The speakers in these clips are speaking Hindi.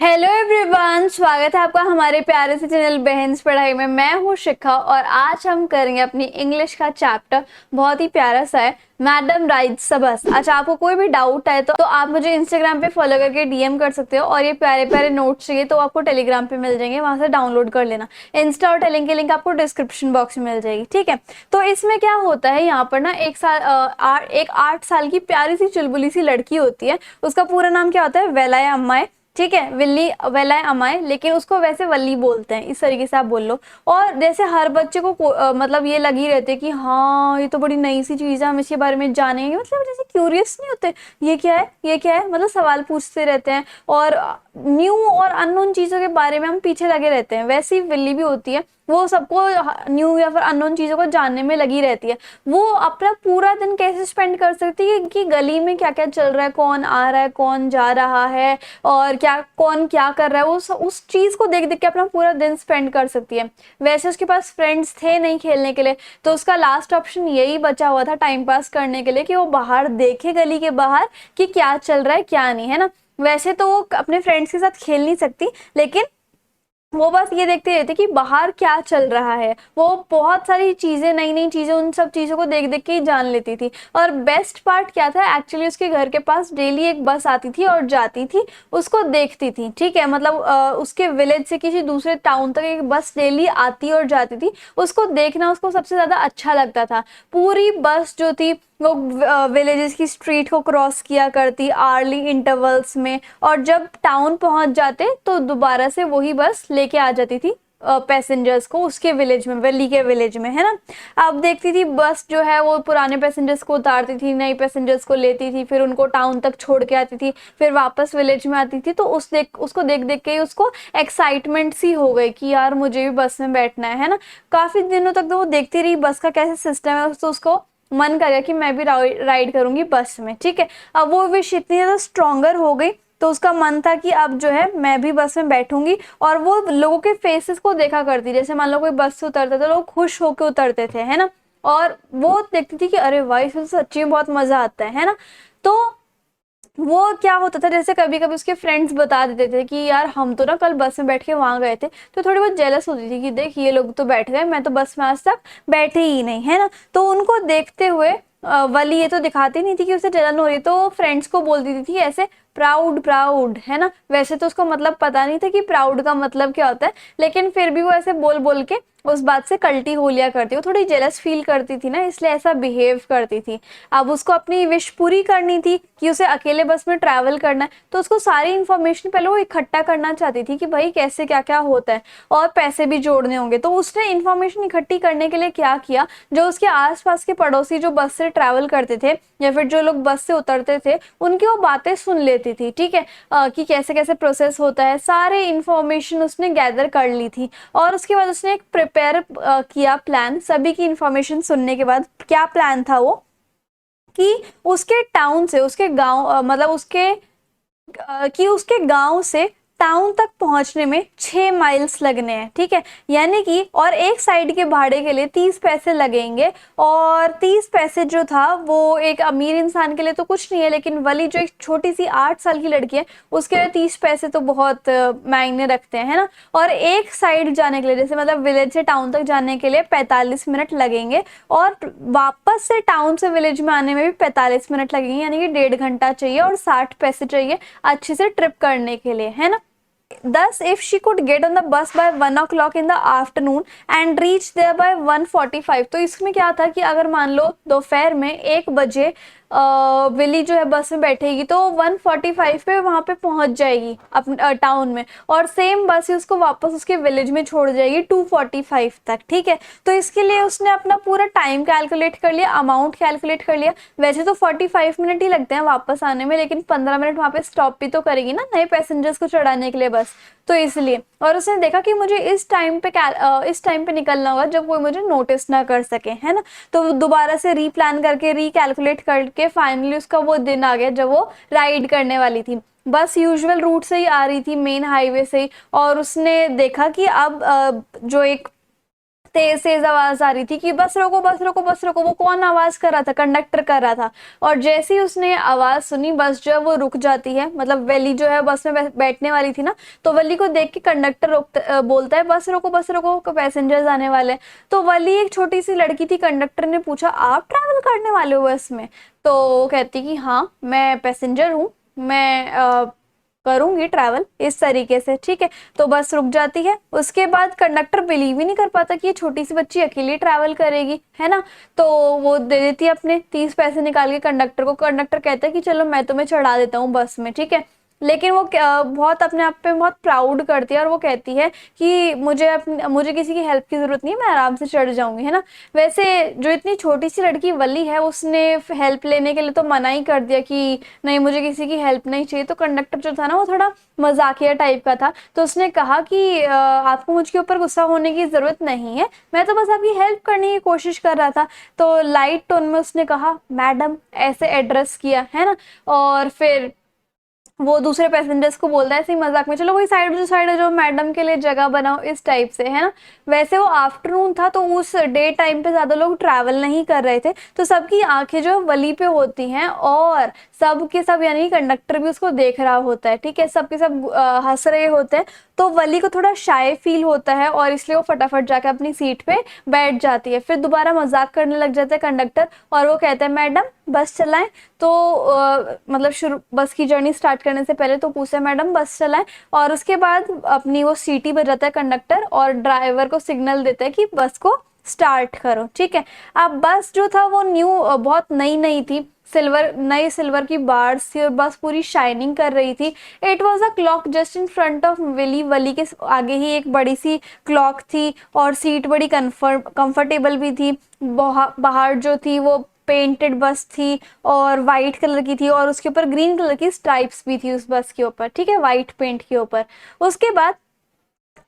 हेलो एवरीवन, स्वागत है आपका हमारे प्यारे से चैनल बहन्स पढ़ाई में। मैं हूँ शिखा और आज हम करेंगे अपनी इंग्लिश का चैप्टर। बहुत ही प्यारा सा है, मैडम राइट्स सबस। अच्छा, आपको कोई भी डाउट है तो आप मुझे इंस्टाग्राम पे फॉलो करके डीएम कर सकते हो, और ये प्यारे प्यारे नोट्स चाहिए तो आपको टेलीग्राम पे मिल जाएंगे, वहां से डाउनलोड कर लेना। इंस्टा और टेलिंग की लिंक आपको डिस्क्रिप्शन बॉक्स में मिल जाएगी, ठीक है। तो इसमें क्या होता है, यहाँ पर ना एक 8 साल की प्यारी सी चुलबुली सी लड़की होती है। उसका पूरा नाम क्या होता है? वेलाय अम्माई, ठीक है। विल्ली वेलाय अमाय, लेकिन उसको वैसे वल्ली बोलते हैं, इस तरीके से आप बोल लो। और जैसे हर बच्चे को मतलब ये लगी रहती है कि हाँ ये तो बड़ी नई सी चीज है, हम इसके बारे में जानेंगे। मतलब जैसे क्यूरियस नहीं होते, ये क्या है, ये क्या है, मतलब सवाल पूछते रहते हैं। और न्यू और अननोन चीजों के बारे में हम पीछे लगे रहते हैं। वैसे ही विल्ली भी होती है, वो सबको न्यू या फिर अननोन चीजों को जानने में लगी रहती है। वो अपना पूरा दिन कैसे स्पेंड कर सकती है कि गली में क्या क्या चल रहा है, कौन आ रहा है, कौन जा रहा है, और क्या कौन क्या कर रहा है, उस चीज को देख देख के अपना पूरा दिन स्पेंड कर सकती है। वैसे उसके पास फ्रेंड्स थे नहीं खेलने के लिए, तो उसका लास्ट ऑप्शन यही बचा हुआ था टाइम पास करने के लिए, कि वो बाहर देखे गली के बाहर कि क्या चल रहा है क्या नहीं, है ना। वैसे तो वो अपने फ्रेंड्स के साथ खेल नहीं सकती, लेकिन वो बस ये देखते रहते कि बाहर क्या चल रहा है। वो बहुत सारी चीजें, नई नई चीजें, उन सब चीजों को देख देख के ही जान लेती थी। और बेस्ट पार्ट क्या था, एक्चुअली उसके घर के पास डेली एक बस आती थी और जाती थी, उसको देखती थी, ठीक है। मतलब उसके विलेज से किसी दूसरे टाउन तक एक बस डेली आती और जाती थी, उसको देखना उसको सबसे ज्यादा अच्छा लगता था। पूरी बस जो थी वो विलेजेस की स्ट्रीट को क्रॉस किया करती आर्ली इंटरवल्स में, और जब टाउन पहुंच जाते तो दोबारा से वही बस लेके आ जाती थी पैसेंजर्स को उसके विलेज में, वैली के विलेज में, है ना। अब देखती थी बस जो है वो पुराने पैसेंजर्स को उतारती थी, नए पैसेंजर्स को लेती थी, फिर उनको टाउन तक छोड़ के आती थी, फिर वापस विलेज में आती थी। तो उसको देख देख के ही उसको एक्साइटमेंट सी हो गई कि यार मुझे भी बस में बैठना है ना। काफी दिनों तक तो वो देखती रही बस का कैसे सिस्टम है, तो उसको मन कर गया कि मैं भी राइड करूंगी बस में, ठीक है। अब वो विश इतनी ज्यादा स्ट्रॉन्गर हो गई, तो उसका मन था कि अब जो है मैं भी बस में बैठूंगी। और वो लोगों के फेसेस को देखा करती, जैसे मान लो कोई बस से उतरते थे, लोग खुश होकर उतरते थे, है ना। और वो देखती थी कि अरे वाह, इसमें तो सच्ची में बहुत मजा आता है ना। तो वो क्या होता था, जैसे कभी कभी उसके फ्रेंड्स बता देते थे कि यार हम तो ना कल बस में बैठ के वहां गए थे, तो थोड़ी बहुत जेलस होती थी कि देख ये लोग तो बैठ गए, मैं तो बस में आज तक बैठे ही नहीं, है ना। तो उनको देखते हुए वली ये तो दिखाती नहीं थी कि उसे जलन हो रही, तो फ्रेंड्स को बोल देती थी ऐसे, प्राउड प्राउड, है ना। वैसे तो उसको मतलब पता नहीं था कि प्राउड का मतलब क्या होता है, लेकिन फिर भी वो ऐसे बोल बोल के उस बात से कल्टी हो लिया करती। वो थोड़ी जेलस फील करती थी ना, इसलिए ऐसा बिहेव करती थी। अब उसको अपनी विश पूरी करनी थी कि उसे अकेले बस में ट्रैवल करना है, तो उसको सारी इन्फॉर्मेशन पहले वो इकट्ठा करना चाहती थी कि भाई कैसे क्या क्या होता है, और पैसे भी जोड़ने होंगे। तो उसने इन्फॉर्मेशन इकट्ठी करने के लिए क्या किया, जो उसके आसपास के पड़ोसी जो बस से ट्रैवल करते थे या फिर जो लोग बस से उतरते थे, उनकी वो बातें सुन लेती थी, ठीक है। कि कैसे कैसे प्रोसेस होता है, सारे इन्फॉर्मेशन उसने गैदर कर ली थी। और उसके बाद उसने एक प्रिपेयर किया प्लान। सभी की इन्फॉर्मेशन सुनने के बाद क्या प्लान था वो, कि उसके टाउन से उसके गांव मतलब कि उसके गांव से टाउन तक पहुंचने में 6 माइल्स लगने हैं, ठीक है। यानी कि और एक साइड के भाड़े के लिए 30 पैसे लगेंगे। और 30 पैसे जो था वो एक अमीर इंसान के लिए तो कुछ नहीं है, लेकिन वली जो एक छोटी सी 8 साल की लड़की है उसके लिए 30 पैसे तो बहुत मायने रखते हैं, है ना। और एक साइड जाने के लिए, जैसे मतलब विलेज से टाउन तक जाने के लिए 45 मिनट लगेंगे, और वापस से टाउन से विलेज में आने में भी 45 मिनट लगेंगे, यानी कि 1.5 घंटा चाहिए और 60 पैसे चाहिए अच्छे से ट्रिप करने के लिए, है ना। Thus, if she could get on the bus by 1 o'clock in the afternoon and reach there by 1:45, तो इसमें क्या था कि अगर मान लो दोपहर में 1 बजे विली जो है बस में बैठेगी तो 1:45 पे वहां पे पहुंच जाएगी अपने टाउन में, और सेम बस ही उसको वापस उसके विलेज में छोड़ जाएगी 2:45 तक, ठीक है। तो इसके लिए उसने अपना पूरा टाइम कैलकुलेट कर लिया, अमाउंट कैलकुलेट कर लिया। वैसे तो 45 मिनट ही लगते हैं वापस आने में, लेकिन 15 मिनट वहां पे स्टॉप भी तो करेगी ना नए पैसेंजर्स को चढ़ाने के लिए बस, तो इसलिए। और उसने देखा कि मुझे इस टाइम पे निकलना होगा जब कोई मुझे नोटिस ना कर सके, है ना। तो दोबारा से रीप्लान करके रिकैलकुलेट करके फाइनली उसका वो दिन आ गया जब वो राइड करने वाली थी। बस यूजुअल रूट से ही आ रही थी, मेन हाईवे से ही, और उसने देखा कि अब जो एक तेज तेज आवाज आ रही थी कि बस रोको बस रोको बस रोको। वो कौन आवाज कर रहा था? कंडक्टर कर रहा था। और जैसे ही उसने आवाज सुनी, बस जो है वो रुक जाती है। मतलब वली जो है बस में बैठने वाली थी ना, तो वली को देख के कंडक्टर बोलता है बस रोको पैसेंजर्स आने वाले हैं। तो वली एक छोटी सी लड़की थी। कंडक्टर ने पूछा आप ट्रैवल करने वाले हो बस में? तो वो कहती कि हाँ मैं पैसेंजर हूँ, मैं करूंगी ट्रैवल इस तरीके से, ठीक है। तो बस रुक जाती है। उसके बाद कंडक्टर बिलीव ही नहीं कर पाता कि ये छोटी सी बच्ची अकेली ट्रैवल करेगी, है ना। तो वो दे देती है अपने 30 पैसे निकाल के कंडक्टर को। कंडक्टर कहता है कि चलो मैं तुम्हें चढ़ा देता हूँ बस में, ठीक है। लेकिन वो बहुत अपने आप पे बहुत प्राउड करती है और वो कहती है कि मुझे किसी की हेल्प की जरूरत नहीं है, मैं आराम से चढ़ जाऊंगी, है ना। वैसे जो इतनी छोटी सी लड़की वली है, उसने हेल्प लेने के लिए तो मना ही कर दिया कि नहीं मुझे किसी की हेल्प नहीं चाहिए। तो कंडक्टर जो था ना वो थोड़ा मजाकिया टाइप का था। तो उसने कहा कि आपको मुझके ऊपर गुस्सा होने की जरूरत नहीं है, मैं तो बस आपकी हेल्प करने की कोशिश कर रहा था। तो लाइट टोन में उसने कहा मैडम, ऐसे एड्रेस किया, है ना। और फिर वो दूसरे पैसेंजर्स को बोलता है ऐसे ही मजाक में, चलो वही साइड है जो मैडम के लिए जगह बनाओ, इस टाइप से, है ना। वैसे वो आफ्टरनून था तो उस डे टाइम पे ज्यादा लोग ट्रैवल नहीं कर रहे थे, तो सबकी आंखें जो वली पे होती हैं और सब के सब यानी कंडक्टर भी उसको देख रहा होता है, ठीक है। सबके सब हंस रहे होते हैं। तो वली को थोड़ा शाय फील होता है और इसलिए वो फटाफट जाकर अपनी सीट पे बैठ जाती है। फिर दोबारा मजाक करने लग जाता है कंडक्टर और वो कहता है मैडम बस चलाएं। तो मतलब शुरू बस की जर्नी स्टार्ट करने से पहले तो पूछा मैडम बस चलाएं, और उसके बाद अपनी वो सीटी बजाता है कंडक्टर और ड्राइवर को सिग्नल देता है कि बस को स्टार्ट करो, ठीक है। अब बस जो था वो न्यू बहुत नई नई थी, सिल्वर की बार्स थी और बस पूरी शाइनिंग कर रही थी। It was a clock just in front of Wali. Wali के आगे ही एक बड़ी सी क्लॉक थी और सीट बड़ी कंफर्टेबल भी थी। बाहर जो थी वो पेंटेड बस थी और वाइट कलर की थी और उसके ऊपर ग्रीन कलर की स्ट्राइप्स भी थी उस बस के ऊपर, ठीक है, वाइट पेंट के ऊपर। उसके बाद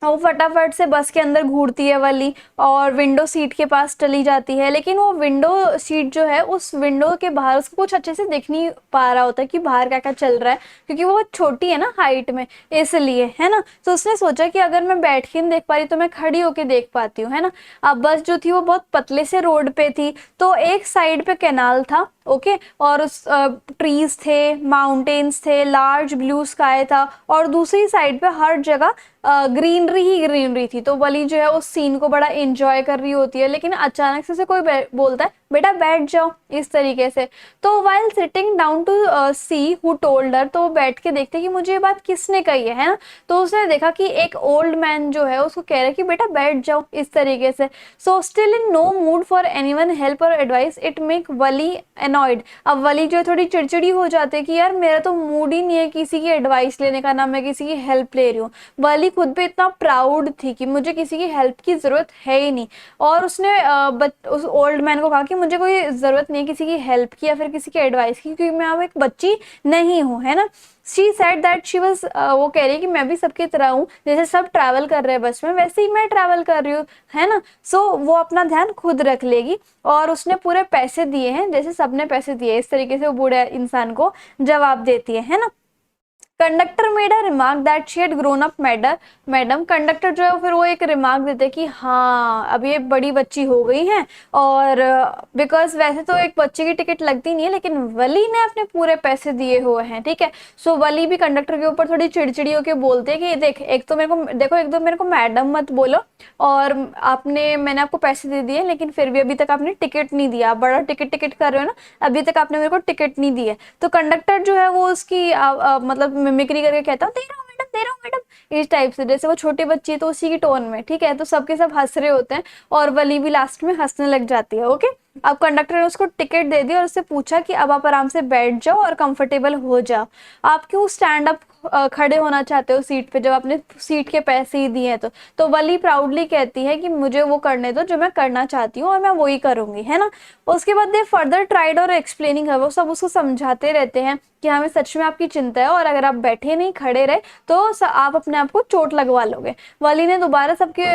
वो फटाफट से बस के अंदर घूरती है वाली और विंडो सीट के पास चली जाती है। लेकिन वो विंडो सीट जो है, उस विंडो के बाहर उसको कुछ अच्छे से दिख नहीं पा रहा होता कि बाहर क्या क्या चल रहा है, क्योंकि वो छोटी है ना हाइट में, इसलिए, है ना। तो उसने सोचा कि अगर मैं बैठ के नहीं देख पा रही तो मैं खड़ी होके देख पाती हूँ, है ना। अब बस जो थी वो बहुत पतले से रोड पे थी, तो एक साइड पे कैनाल था, ओके, और उस ट्रीज थे, माउंटेन्स थे, लार्ज ब्लू स्काई था और दूसरी साइड पे हर जगह ग्रीनरी ही ग्रीनरी थी। तो वली जो है उस सीन को बड़ा एंजॉय कर रही होती है। लेकिन अचानक से कोई बोलता है बेटा बैठ जाओ, इस तरीके से। तो while sitting down to see who told her, तो वो बैठ के देखते कि मुझे ये बात किसने कही है ना। तो उसने देखा कि एक ओल्ड मैन जो है उसको कह रहा है कि बेटा बैठ जाओ, इस तरीके से। So still in no mood for anyone help or advice, it make Wali annoyed. अब वली जो है थोड़ी चिड़चिड़ी हो जाती है कि यार मेरा तो मूड ही नहीं है किसी की एडवाइस लेने का, ना मैं किसी की हेल्प ले रही हूँ। वली खुद पे इतना प्राउड थी कि मुझे किसी की हेल्प की जरूरत है ही नहीं। और उसने उस ओल्ड मैन को कहा कि मुझे कोई जरूरत नहीं है किसी की हेल्प की या फिर किसी की एडवाइस की, क्योंकि मैं अब एक बच्ची नहीं हूँ, है ना। She said that she was, वो कह रही है कि मैं भी सबकी तरह हूँ, जैसे सब ट्रैवल कर रहे हैं बस में वैसे ही मैं ट्रैवल कर रही हूँ, है ना। सो वो अपना ध्यान खुद रख लेगी। और उसने पूरे पैसे दिए हैं जैसे सबने पैसे दिए, इस तरीके से वो बूढ़े इंसान को जवाब देती है ना। Conductor made a remark that she had grown up madam. Conductor जो है फिर वो एक रिमार्क देते कि हाँ अब ये बड़ी बच्ची हो गई है। और बिकॉज वैसे तो एक बच्चे की टिकट लगती नहीं है, लेकिन वली ने अपने पूरे पैसे दिए हुए हैं, ठीक है। सो वली भी कंडक्टर के ऊपर थोड़ी चिड़चिड़ी होकर बोलते हैं कि देख एक तो मेरे को देखो, एक तो मेरे को मैडम मत बोलो, और मैंने आपको पैसे दे दिए लेकिन फिर भी अभी तक आपने टिकट नहीं दिया। आप बड़ा टिकट टिकट कर रहे हो ना, अभी तक आपने मेरे को टिकट नहीं दी है। तो कंडक्टर जो है वो उसकी मतलब मिमिक्री करके कहता हूँ दे रहा हूँ मैडम, दे रहा हूँ मैडम, इस टाइप से, जैसे वो छोटी बच्ची है तो उसी की टोन में, ठीक है। तो सबके सब हंस रहे होते हैं और वली भी लास्ट में हंसने लग जाती है, ओके। अब कंडक्टर ने उसको टिकट दे दी और उससे पूछा कि अब आप आराम से बैठ जाओ और कंफर्टेबल हो जाओ। आप क्यों स्टैंड अप खड़े होना चाहते हो सीट पे जब आपने सीट के पैसे ही दिए हैं? तो वली प्राउडली कहती है कि मुझे वो करने दो जो मैं करना चाहती हूँ और मैं वही करूंगी, है ना। उसके बाद दे फर्दर ट्राइड और एक्सप्लेनिंग है, वो सब उसको समझाते रहते हैं कि हमें सच में आपकी चिंता है और अगर आप बैठे नहीं खड़े रहे तो आप अपने आप को चोट लगवा लोगे। वली ने दोबारा सबके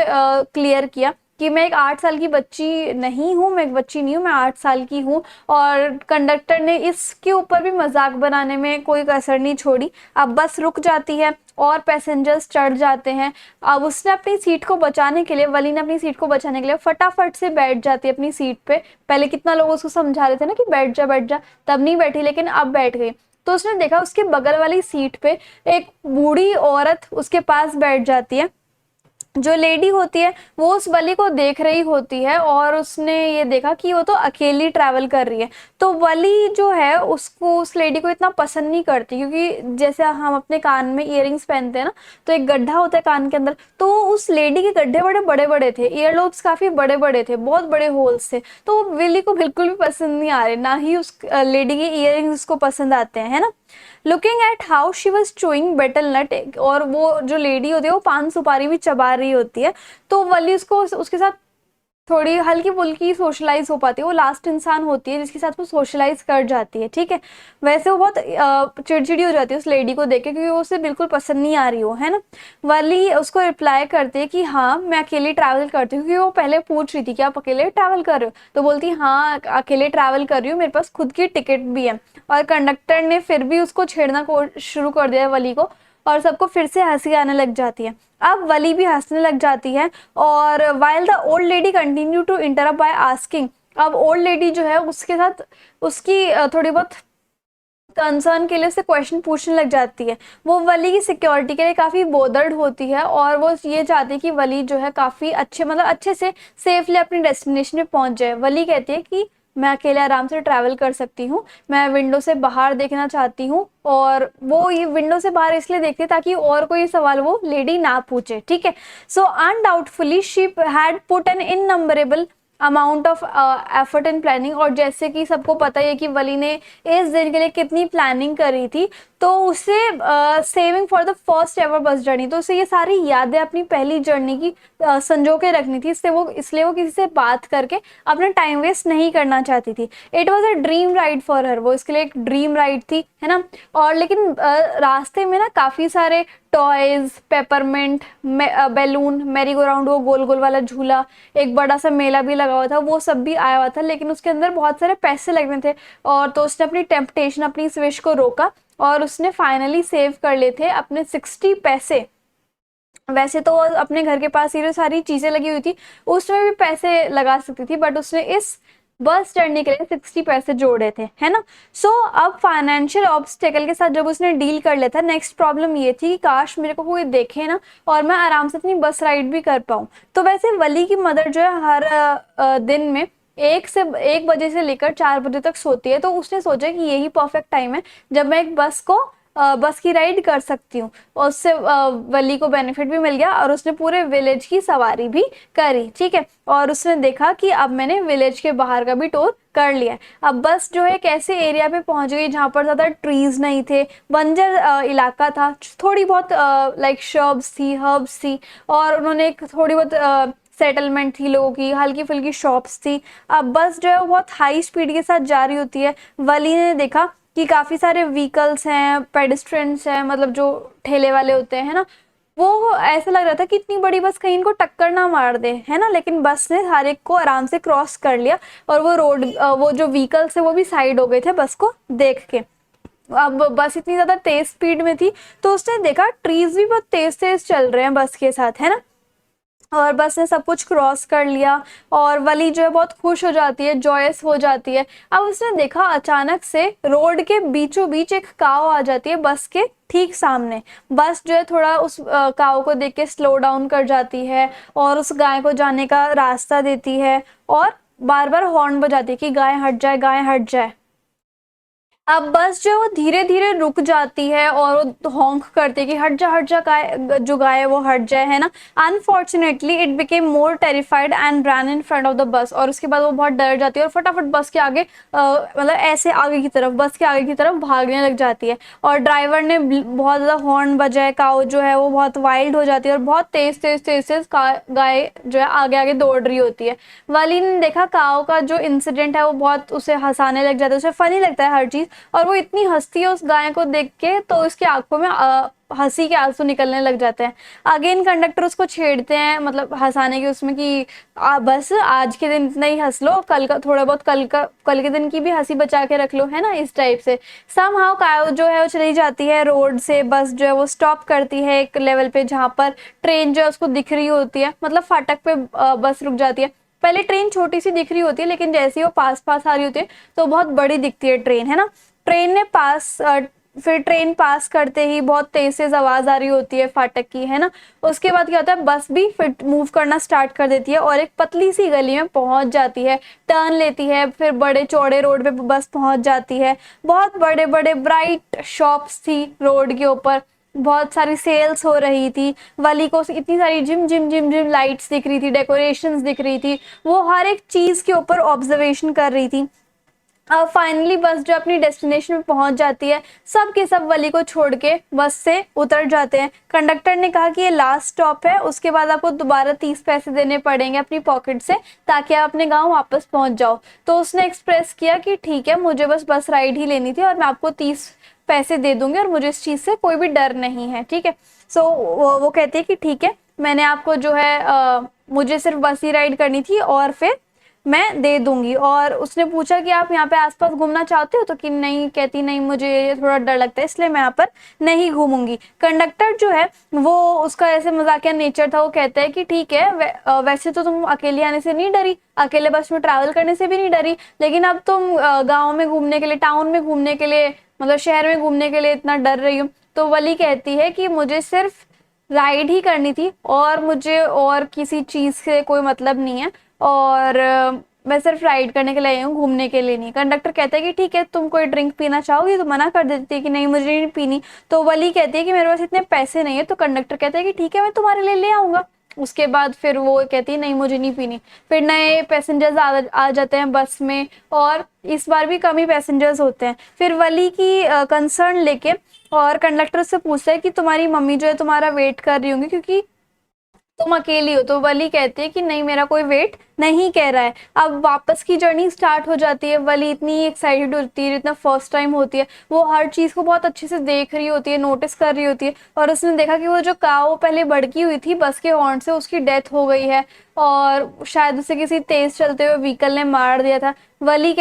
क्लियर किया कि मैं एक 8 साल की बच्ची नहीं हूँ, मैं एक बच्ची नहीं हूँ, मैं 8 साल की हूँ। और कंडक्टर ने इसके ऊपर भी मजाक बनाने में कोई कसर नहीं छोड़ी। अब बस रुक जाती है और पैसेंजर्स चढ़ जाते हैं। अब उसने अपनी सीट को बचाने के लिए, वली ने अपनी सीट को बचाने के लिए फटाफट से बैठ जाती है अपनी सीट पे। पहले कितना लोग उसको समझा रहे थे ना कि बैठ जा बैठ जा, तब नहीं बैठी, लेकिन अब बैठ गई। तो उसने देखा उसके बगल वाली सीट पे एक बूढ़ी औरत उसके पास बैठ जाती है। जो लेडी होती है वो उस वली को देख रही होती है और उसने ये देखा कि वो तो अकेली ट्रैवल कर रही है। तो वली जो है उसको, उस लेडी को इतना पसंद नहीं करती, क्योंकि जैसे हम अपने कान में इयररिंग्स पहनते हैं ना, तो एक गड्ढा होता है कान के अंदर, तो उस लेडी के गड्ढे बड़े बड़े बड़े थे, ईयरलोब्स काफी बड़े बड़े थे, बहुत बड़े होल्स थे। तो वो विली को बिल्कुल भी पसंद नहीं आ रहे, ना ही उस लेडी के इयररिंग्स उसको पसंद आते हैं, है ना। Looking at how she was chewing betel nut, और वो जो लेडी होती है वो पान सुपारी भी चबा रही होती है। तो वली उसको उसके साथ थोड़ी हल्की फुल्की सोशलाइज हो पाती है। वो लास्ट इंसान होती है जिसके साथ वो सोशलाइज कर जाती है, ठीक है। वैसे वो बहुत चिड़चिड़ी हो जाती है उस लेडी को देख के, क्योंकि वो उसे बिल्कुल पसंद नहीं आ रही हो, है ना। वली उसको रिप्लाई करती है कि हाँ मैं अकेले ट्रैवल करती हूँ, क्योंकि वो पहले पूछ रही थी कि आप अकेले ट्रैवल कर रहे हो, तो बोलती हाँ अकेले ट्रैवल कर रही हूँ, मेरे पास खुद की टिकट भी है। और कंडक्टर ने फिर भी उसको छेड़ना शुरू कर दिया वली को, और सबको फिर से हंसी आने लग जाती है। अब वली भी हंसने लग जाती है। और while the old lady continue to interrupt by asking, अब ओल्ड लेडी जो है उसके साथ उसकी थोड़ी बहुत कंसर्न के लिए उससे क्वेश्चन पूछने लग जाती है। वो वली की सिक्योरिटी के लिए काफ़ी बोदर्ड होती है और वो ये चाहती है कि वली जो है काफ़ी अच्छे, मतलब अच्छे से सेफली अपनी डेस्टिनेशन में पहुंच जाए। वली कहती है कि मैं अकेले आराम से ट्रैवल कर सकती हूँ, मैं विंडो से बाहर देखना चाहती हूँ। और वो ये विंडो से बाहर इसलिए देखती है ताकि और कोई सवाल वो लेडी ना पूछे, ठीक है। So undoubtfully she had put an innumerable amount of effort and planning, और जैसे कि सबको पता ही है कि वली ने इस दिन के लिए कितनी प्लानिंग करी थी, तो उसे saving for the first ever bus journey, तो उसे ये सारी यादें अपनी पहली जर्नी की संजो के रखनी थी। इसलिए वो किसी से बात करके अपना टाइम वेस्ट नहीं करना चाहती थी। It was a dream ride for her, वो इसके लिए एक ड्रीम राइड थी, है ना। और लेकिन रास्ते में ना काफ़ी सारे toys, peppermint, balloon, merry go round, वो गोल गोल वाला झूला, एक बड़ा सा मेला भी लगा हुआ था, वो सब भी आया हुआ था, लेकिन उसके अंदर बहुत सारे पैसे लगने थे। और तो उसने अपनी टेम्पटेशन, अपनी इस विश को रोका और उसने फाइनली सेव कर लिए थे अपने 60 पैसे। वैसे तो अपने घर के पास ये सारी चीजें लगी हुई थी, उसमें भी पैसे लगा सकती थी, बट उसने इस बस चढ़ने के लिए 60 पैसे जोड़े थे, है ना। सो अब फाइनेंशियल ऑब्स्टेकल के साथ जब उसने डील कर लिया था, नेक्स्ट प्रॉब्लम ये थी कि काश मेरे को कोई देखे ना और मैं आराम से अपनी बस राइड भी कर पाऊँ। तो वैसे वली की मदर जो है हर दिन में 1 बजे से लेकर 4 बजे तक सोती है, तो उसने सोचा कि यही परफेक्ट टाइम है जब मैं एक बस की राइड कर सकती हूँ। और उससे वली को बेनिफिट भी मिल गया और उसने पूरे विलेज की सवारी भी करी, ठीक है। और उसने देखा कि अब मैंने विलेज के बाहर का भी टूर कर लिया है। अब बस जो है एक ऐसे एरिया पे पहुंच गई जहाँ पर ज़्यादा ट्रीज नहीं थे, बंजर इलाका था, थोड़ी बहुत लाइक शर्ब्स थी, हर्ब्स थी, और उन्होंने एक थोड़ी बहुत सेटलमेंट थी लोगों की, हल्की फुल्की शॉप्स थी। अब बस जो है वो बहुत हाई स्पीड के साथ जा रही होती है। वली ने देखा कि काफ़ी सारे व्हीकल्स हैं, पेडिस्ट्रेंट्स हैं, मतलब जो ठेले वाले होते हैं ना, वो ऐसा लग रहा था कि इतनी बड़ी बस कहीं इनको टक्कर ना मार दे, है ना। लेकिन बस ने हर एक को आराम से क्रॉस कर लिया और वो जो व्हीकल्स है वो भी साइड हो गए थे बस को देख के। अब बस इतनी ज़्यादा तेज स्पीड में थी तो उसने देखा ट्रीज भी बहुत तेज तेज चल रहे हैं बस के साथ, है ना। और बस ने सब कुछ क्रॉस कर लिया और वली जो है बहुत खुश हो जाती है, जॉयस हो जाती है। अब उसने देखा अचानक से रोड के बीचों बीच एक काव आ जाती है बस के ठीक सामने। बस जो है थोड़ा उस काव को देख के स्लो डाउन कर जाती है और उस गाय को जाने का रास्ता देती है और बार बार हॉर्न बजाती है कि गाय हट जाए, गाय हट जाए। अब बस जो है वो धीरे धीरे रुक जाती है और वो हॉन्क करती है कि हट जा गाय, जो गाय है वो हट जाए, है ना। Unfortunately it became more terrified and run in front of the bus, और उसके बाद वो बहुत डर जाती है और फटाफट बस के आगे मतलब ऐसे आगे की तरफ, बस के आगे की तरफ भागने लग जाती है। और ड्राइवर ने बहुत ज़्यादा हॉर्न बजाए, काऊ जो है वो बहुत वाइल्ड हो जाती है और बहुत तेज तेज तेज तेज गाय जो है आगे आगे दौड़ रही होती है। वाली ने देखा काऊ का जो इंसिडेंट है वो बहुत उसे हंसाने लग जाता है, उसे फनी लगता है हर चीज़, और वो इतनी हंसती है उस गाय को देख के, तो उसकी आंखों में हंसी के आंसू निकलने लग जाते हैं। अगेन कंडक्टर उसको छेड़ते हैं, मतलब हंसाने के उसमें कि बस आज के दिन इतना ही हंस लो, कल का थोड़ा बहुत, कल के दिन की भी हंसी बचा के रख लो, है ना, इस टाइप से। समहाउ कायो जो है वो चली जाती है रोड से, बस जो है वो स्टॉप करती है एक लेवल पे जहाँ पर ट्रेन जो है उसको दिख रही होती है, मतलब फाटक पे बस रुक जाती है। पहले ट्रेन छोटी सी दिख रही होती है, लेकिन जैसे ही वो पास पास आ रही होती है तो बहुत बड़ी दिखती है ट्रेन, है ना। ट्रेन ने फिर ट्रेन पास करते ही बहुत तेज तेज आवाज आ रही होती है फाटक की, है ना। उसके बाद क्या होता है, बस भी फिर मूव करना स्टार्ट कर देती है और एक पतली सी गली में पहुंच जाती है, टर्न लेती है, फिर बड़े चौड़े रोड पे बस पहुंच जाती है। बहुत बड़े बड़े ब्राइट शॉप्स थी रोड के ऊपर, बहुत सारी सेल्स हो रही थी। वली को इतनी सारी gym gym gym gym lights दिख रही थी, डेकोरेशंस दिख रही थी, वो हर एक चीज के ऊपर ऑब्जर्वेशन कर रही थी। अब फाइनली बस जो अपनी डेस्टिनेशन में पहुंच जाती है, सब के सब वली को छोड़ के बस से उतर जाते हैं। कंडक्टर ने कहा कि ये लास्ट स्टॉप है, उसके बाद आपको दोबारा 30 पैसे देने पड़ेंगे अपनी पॉकेट से, ताकि आप अपने गांव वापस पहुंच जाओ। तो उसने एक्सप्रेस किया कि ठीक है, मुझे बस राइड ही लेनी थी और मैं आपको 30 पैसे दे दूंगी और मुझे इस चीज से कोई भी डर नहीं है, ठीक है। सो वो कहती है कि ठीक है, मैंने आपको जो है मुझे सिर्फ बस ही राइड करनी थी और फिर मैं दे दूंगी। और उसने पूछा कि आप यहाँ पे आसपास घूमना चाहते हो, तो कि नहीं, कहती नहीं, मुझे ये थोड़ा डर लगता है, इसलिए मैं यहाँ पर नहीं घूमूंगी। कंडक्टर जो है वो, उसका ऐसे मजाकिया नेचर था, वो कहता है कि ठीक है, वैसे तो तुम अकेले आने से नहीं डरी, अकेले बस में ट्रैवल करने से भी नहीं डरी, लेकिन अब तुम गाँव में घूमने के लिए, टाउन में घूमने के लिए, मतलब शहर में घूमने के लिए इतना डर रही हो। तो वली कहती है कि मुझे सिर्फ राइड ही करनी थी और मुझे और किसी चीज से कोई मतलब नहीं है, और मैं सिर्फ राइड करने के लिए आई हूँ, घूमने के लिए नहीं। कंडक्टर कहता है कि ठीक है, तुम कोई ड्रिंक पीना चाहोगी, तो मना कर देती है कि नहीं, मुझे नहीं पीनी। तो वली कहती है कि मेरे पास इतने पैसे नहीं है। तो कंडक्टर कहता है कि ठीक है, मैं तुम्हारे लिए ले आऊंगा। उसके बाद फिर वो कहती है नहीं, मुझे नहीं पीनी। फिर नए पैसेंजर्स आ जाते हैं बस में, और इस बार भी कम ही पैसेंजर्स होते हैं। फिर वली की कंसर्न लेके और कंडक्टर से पूछता है कि तुम्हारी मम्मी जो है तुम्हारा वेट कर रही होंगी, क्योंकि तुम अकेली हो। तो वली कहती है कि नहीं, मेरा कोई वेट नहीं कह रहा है। अब वापस की जर्नी स्टार्ट हो जाती है। वली इतनी एक्साइटेड होती है, इतना फर्स्ट टाइम होती है, वो हर चीज को बहुत अच्छे से देख रही होती है, नोटिस कर रही होती है। और उसने देखा कि वो जो काऊ पहले भड़की हुई थी बस के हॉर्न से, उसकी डेथ हो गई है, और शायद उसे किसी तेज चलते हुए व्हीकल ने मार दिया था। वली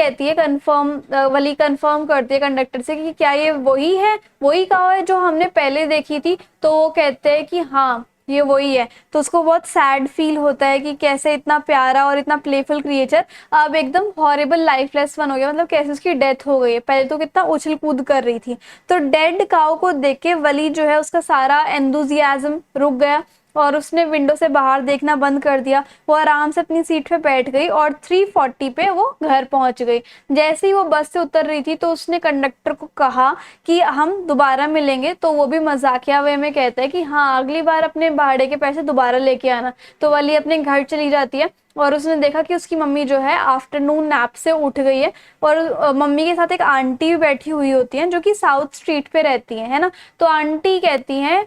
कंफर्म करती है कंडक्टर से कि क्या ये वही है, वही काऊ है जो हमने पहले देखी थी। तो वो कहते हैं कि हाँ, ये वही है। तो उसको बहुत सैड फील होता है कि कैसे इतना प्यारा और इतना प्लेफुल क्रिएचर अब एकदम हॉरिबल लाइफलेस वन हो गया, मतलब कैसे उसकी डेथ हो गई है, पहले तो कितना उछल कूद कर रही थी। तो डेड काऊ को देख के वली जो है, उसका सारा एंथुजियाज्म रुक गया और उसने विंडो से बाहर देखना बंद कर दिया। वो आराम से अपनी सीट पे बैठ गई और 3:40 पे वो घर पहुंच गई। जैसे ही वो बस से उतर रही थी तो उसने कंडक्टर को कहा कि हम दोबारा मिलेंगे। तो वो भी मजाकिया वे में कहता है कि हाँ, अगली बार अपने भाड़े के पैसे दोबारा लेके आना। तो वली अपने घर चली जाती है और उसने देखा कि उसकी मम्मी जो है आफ्टरनून नैप से उठ गई है, और मम्मी के साथ एक आंटी भी बैठी हुई होती है जो कि साउथ स्ट्रीट पे रहती है ना। तो आंटी कहती हैं,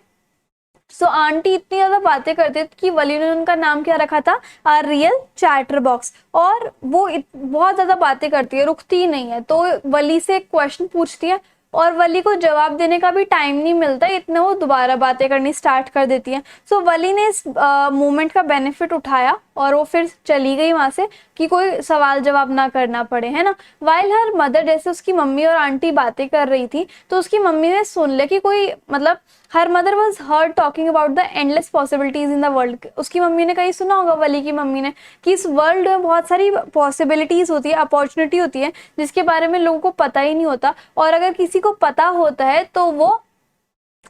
आंटी इतनी ज्यादा बातें करते थे कि वली ने उनका नाम क्या रखा था, रियल चैटर बॉक्स। और वो बहुत ज्यादा बातें करती है, रुकती ही नहीं है। तो वली से एक क्वेश्चन पूछती है और वली को जवाब देने का भी टाइम नहीं मिलता, इतने वो दोबारा बातें करनी स्टार्ट कर देती है। वली ने इस मोमेंट का बेनिफिट उठाया और वो फिर चली गई वहां से कि कोई सवाल जवाब ना करना पड़े, है ना। वाइल हर मदर, जैसे उसकी मम्मी और आंटी बातें कर रही थी तो उसकी मम्मी ने सुन लिया कि कोई, मतलब her mother was heard talking about the endless possibilities in the world. उसकी मम्मी ने कहीं सुना होगा, वली की मम्मी ने, कि इस वर्ल्ड में बहुत सारी पॉसिबिलिटीज होती है, अपॉर्चुनिटी होती है, जिसके बारे में लोगों को पता ही नहीं होता। और अगर किसी को पता होता है तो वो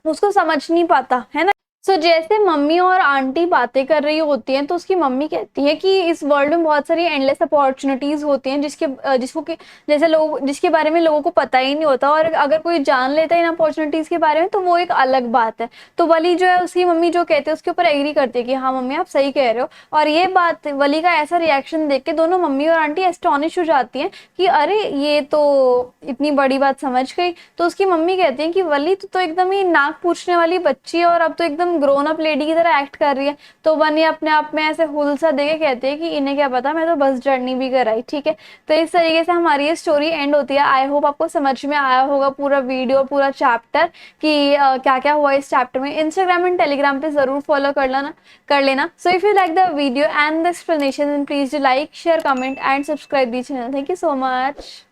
उसको समझ नहीं पाता, है ना। जैसे मम्मी और आंटी बातें कर रही होती हैं तो उसकी मम्मी कहती है कि इस वर्ल्ड में बहुत सारी एंडलेस अपॉर्चुनिटीज होती हैं जैसे लोग, जिसके बारे में लोगों को पता ही नहीं होता, और अगर कोई जान लेता है इन अपॉर्चुनिटीज के बारे में तो वो एक अलग बात है। तो वली जो है, उसकी मम्मी जो कहते हैं उसके ऊपर एग्री करती है कि हाँ मम्मी, आप सही कह रहे हो। और ये बात, वली का ऐसा रिएक्शन देख के दोनों मम्मी और आंटी एस्टॉनिश हो जाती हैं कि अरे, ये तो इतनी बड़ी बात समझ गई। तो उसकी मम्मी कहती है कि वली, तू तो एकदम ही नाक पूछने वाली बच्ची है, और अब तो एकदम एकदम ग्रोन अप लेडी की तरह एक्ट कर रही है, तो बनी अपने आप में ऐसे हुल सा देके कहती है कि इन्हें क्या पता, मैं तो बस जर्नी भी कराई। ठीक है, तो इस तरीके से हमारी ये स्टोरी एंड होती है। आई होप आपको समझ में आया होगा पूरा वीडियो, पूरा चैप्टर कि क्या क्या हुआ इस चैप्टर में। इंस्टाग्राम एंड टेलीग्राम पे जरूर फॉलो कर लेना। So if you like the video and the explanation, please do like, share, comment and subscribe the channel. Thank you so much.